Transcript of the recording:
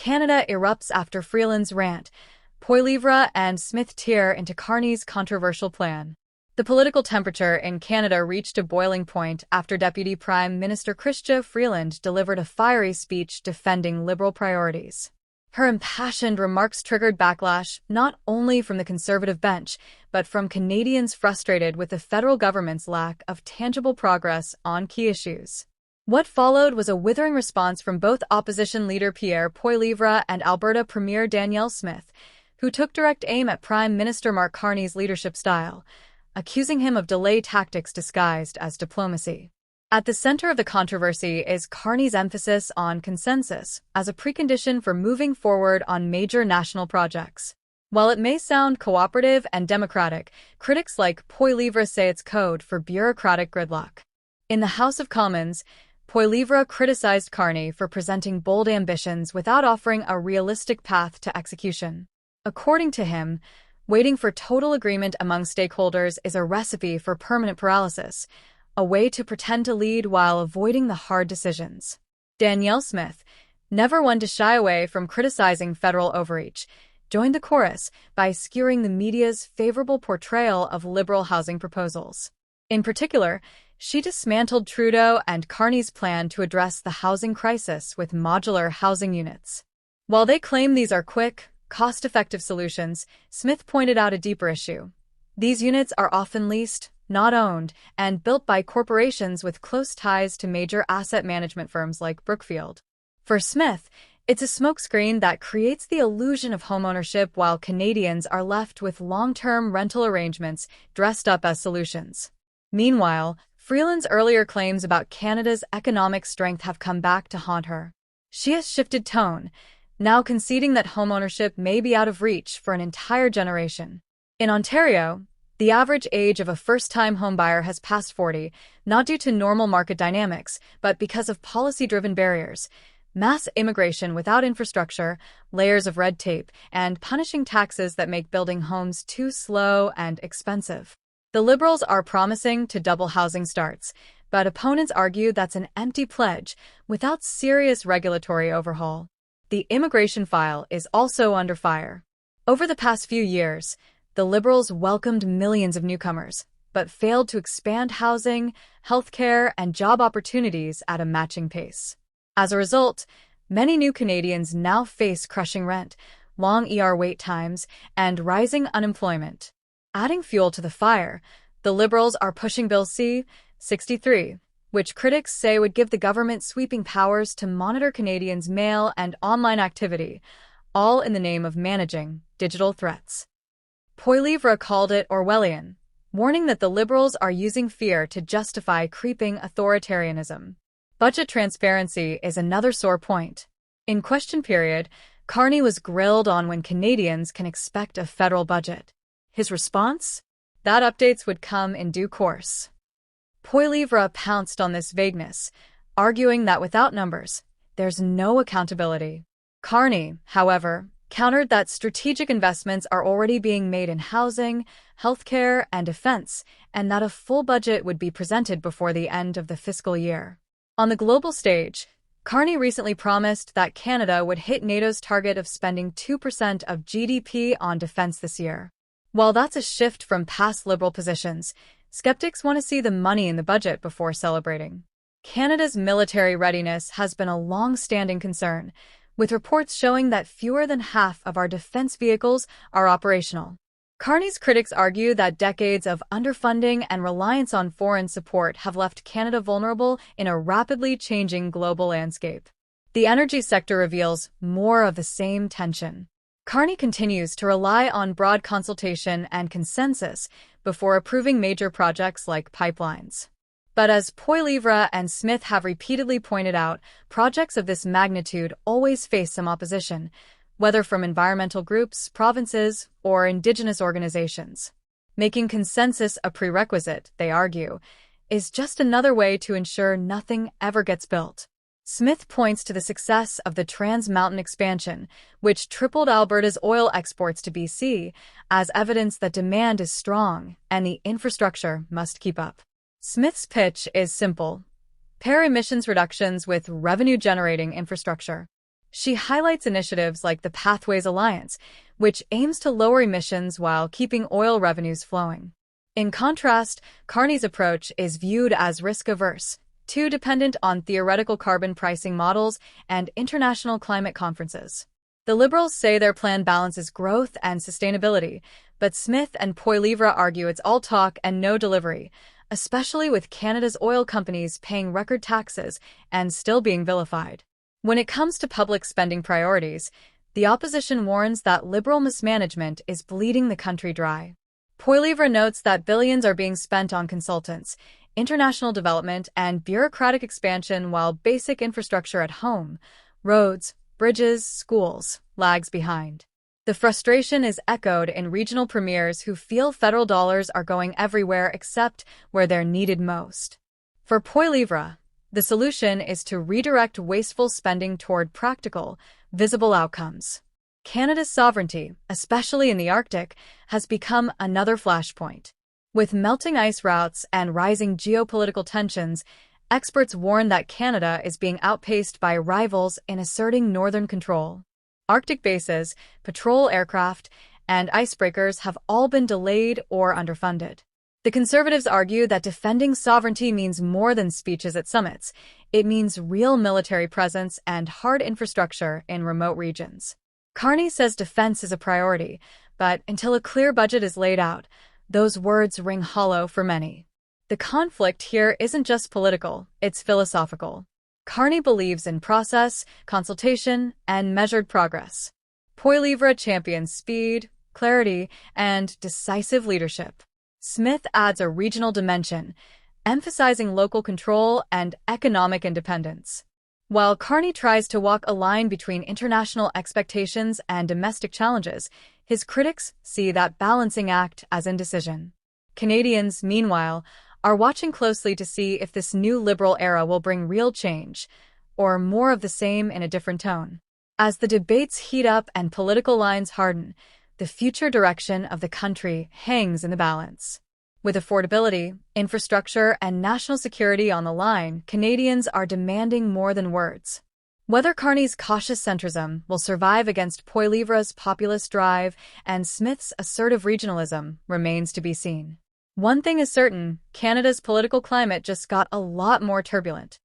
Canada erupts after Freeland's rant. Poilievre and Smith tear into Carney's controversial plan. The political temperature in Canada reached a boiling point after Deputy Prime Minister Freeland delivered a fiery speech defending Liberal priorities. Her impassioned remarks triggered backlash not only from the Conservative bench, but from Canadians frustrated with the federal government's lack of tangible progress on key issues. What followed was a withering response from both opposition leader Pierre Poilievre and Alberta Premier Danielle Smith, who took direct aim at Prime Minister Mark Carney's leadership style, accusing him of delay tactics disguised as diplomacy. At the center of the controversy is Carney's emphasis on consensus as a precondition for moving forward on major national projects. While it may sound cooperative and democratic, critics like Poilievre say it's code for bureaucratic gridlock. In the House of Commons, Poilievre criticized Carney for presenting bold ambitions without offering a realistic path to execution. According to him, waiting for total agreement among stakeholders is a recipe for permanent paralysis, a way to pretend to lead while avoiding the hard decisions. Danielle Smith, never one to shy away from criticizing federal overreach, joined the chorus by skewering the media's favorable portrayal of Liberal housing proposals. In particular, she dismantled Trudeau and Carney's plan to address the housing crisis with modular housing units. While they claim these are quick, cost-effective solutions, Smith pointed out a deeper issue. These units are often leased, not owned, and built by corporations with close ties to major asset management firms like Brookfield. For Smith, it's a smokescreen that creates the illusion of homeownership while Canadians are left with long-term rental arrangements dressed up as solutions. Meanwhile, Freeland's earlier claims about Canada's economic strength have come back to haunt her. She has shifted tone, now conceding that homeownership may be out of reach for an entire generation. In Ontario, the average age of a first-time homebuyer has passed 40, not due to normal market dynamics, but because of policy-driven barriers, mass immigration without infrastructure, layers of red tape, and punishing taxes that make building homes too slow and expensive. The Liberals are promising to double housing starts, but opponents argue that's an empty pledge without serious regulatory overhaul. The immigration file is also under fire. Over the past few years, the Liberals welcomed millions of newcomers, but failed to expand housing, healthcare, and job opportunities at a matching pace. As a result, many new Canadians now face crushing rent, long wait times, and rising unemployment. Adding fuel to the fire, the Liberals are pushing Bill C-63, which critics say would give the government sweeping powers to monitor Canadians' mail and online activity, all in the name of managing digital threats. Poilievre called it Orwellian, warning that the Liberals are using fear to justify creeping authoritarianism. Budget transparency is another sore point. In question period, Carney was grilled on when Canadians can expect a federal budget. His response? That updates would come in due course. Poilievre pounced on this vagueness, arguing that without numbers, there's no accountability. Carney, however, countered that strategic investments are already being made in housing, healthcare, and defense, and that a full budget would be presented before the end of the fiscal year. On the global stage, Carney recently promised that Canada would hit NATO's target of spending 2% of GDP on defense this year. While that's a shift from past Liberal positions, skeptics want to see the money in the budget before celebrating. Canada's military readiness has been a long-standing concern, with reports showing that fewer than half of our defense vehicles are operational. Carney's critics argue that decades of underfunding and reliance on foreign support have left Canada vulnerable in a rapidly changing global landscape. The energy sector reveals more of the same tension. Carney continues to rely on broad consultation and consensus before approving major projects like pipelines. But as Poilievre and Smith have repeatedly pointed out, projects of this magnitude always face some opposition, whether from environmental groups, provinces, or Indigenous organizations. Making consensus a prerequisite, they argue, is just another way to ensure nothing ever gets built. Smith points to the success of the Trans Mountain expansion, which tripled Alberta's oil exports to BC, as evidence that demand is strong and the infrastructure must keep up. Smith's pitch is simple: pair emissions reductions with revenue-generating infrastructure. She highlights initiatives like the Pathways Alliance, which aims to lower emissions while keeping oil revenues flowing. In contrast, Carney's approach is viewed as risk-averse, too dependent on theoretical carbon pricing models and international climate conferences. The Liberals say their plan balances growth and sustainability, but Smith and Poilievre argue it's all talk and no delivery, especially with Canada's oil companies paying record taxes and still being vilified. When it comes to public spending priorities, the opposition warns that Liberal mismanagement is bleeding the country dry. Poilievre notes that billions are being spent on consultants, international development, and bureaucratic expansion while basic infrastructure at home, roads, bridges, schools, lags behind. The frustration is echoed in regional premiers who feel federal dollars are going everywhere except where they're needed most. For Poilievre, the solution is to redirect wasteful spending toward practical, visible outcomes. Canada's sovereignty, especially in the Arctic, has become another flashpoint. With melting ice routes and rising geopolitical tensions, experts warn that Canada is being outpaced by rivals in asserting northern control. Arctic bases, patrol aircraft, and icebreakers have all been delayed or underfunded. The Conservatives argue that defending sovereignty means more than speeches at summits. It means real military presence and hard infrastructure in remote regions. Carney says defense is a priority, but until a clear budget is laid out, those words ring hollow for many. The conflict here isn't just political, it's philosophical. Carney believes in process, consultation, and measured progress. Poilievre champions speed, clarity, and decisive leadership. Smith adds a regional dimension, emphasizing local control and economic independence. While Carney tries to walk a line between international expectations and domestic challenges, his critics see that balancing act as indecision. Canadians, meanwhile, are watching closely to see if this new Liberal era will bring real change, or more of the same in a different tone. As the debates heat up and political lines harden, the future direction of the country hangs in the balance. With affordability, infrastructure, and national security on the line, Canadians are demanding more than words. Whether Carney's cautious centrism will survive against Poilievre's populist drive and Smith's assertive regionalism remains to be seen. One thing is certain, Canada's political climate just got a lot more turbulent.